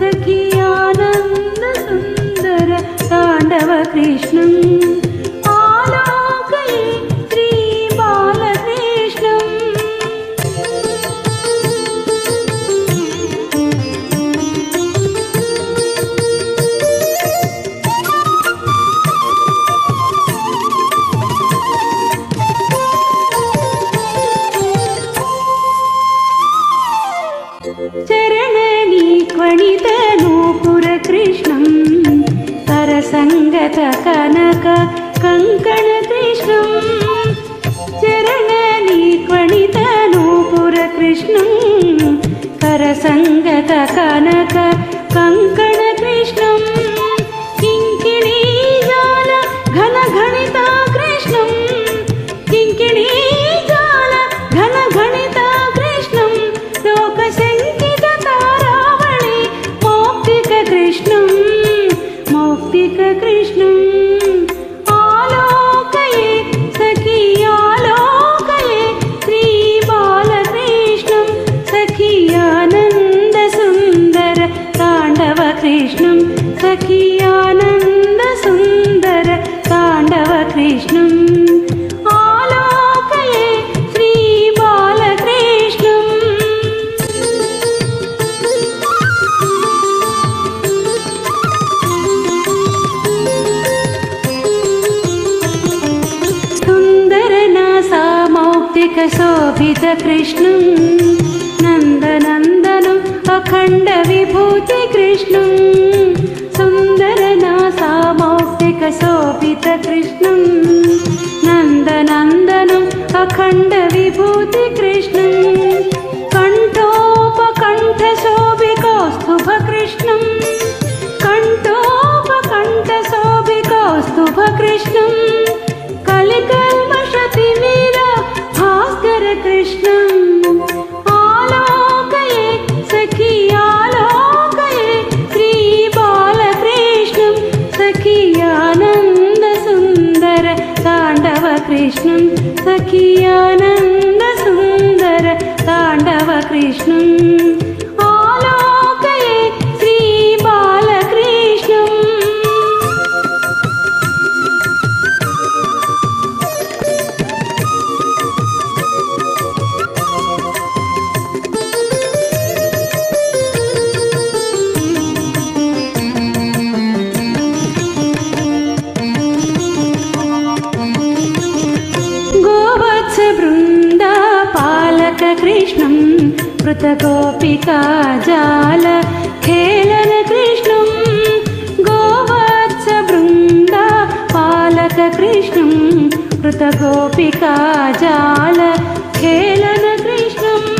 सखियानन्द सुन्दर ताण्डव कृष्णम् आलोकये श्री बालकृष्णम् चरणनी क्वणित नूपुर कृष्णं करसङ्गत कनक कङ्कण कृष्णं चरणनी क्वणित नूपुर कृष्णं करसङ्गत कनक कङ्कण कृष्णं किङ्किणी जाल घन घणिता कृष्णं किङ्किणी जाल घन घणिता कृष्णं लोकशङ्कित तारावळि मौक्तिक कृष्णम् आलोकये सखी आलोकये श्री बालकृष्णं सखी आनन्द सुन्दर ताण्डव कृष्णं सखी आनन्द सुन्दर ताण्डव कृष्णम् आलोकये श्री बालकृष्णम् शोभित कृष्णं नन्दनन्दनम् अखण्ड विभूति कृष्णं सुन्दरनासामौक्तिक शोभित कृष्णं नन्दनन्दनम् अखण्ड विभूति कृष्णं कण्ठोपकण्ठ शोभिकौस्तुभ कृष्णं कण्ठोपकण्ठ शोभिकौस्तुभ कृष्णं कलिकल्मषतिमिर भास्कर कृष्णम् आलोकये सखी आलोकये श्री बालकृष्णं सखी आनन्द सुन्दर ताण्डव कृष्णं सखी आनन्द सुन्दर ताण्डव कृष्णम् आलोकये श्री बालकृष्णम् वृन्दा पालक कृष्णं पृथगोपिका जाल खेलन कृष्णं गोवत्स वृन्दा पालक कृष्णं पृथगोपिका जाल खेलन कृष्णं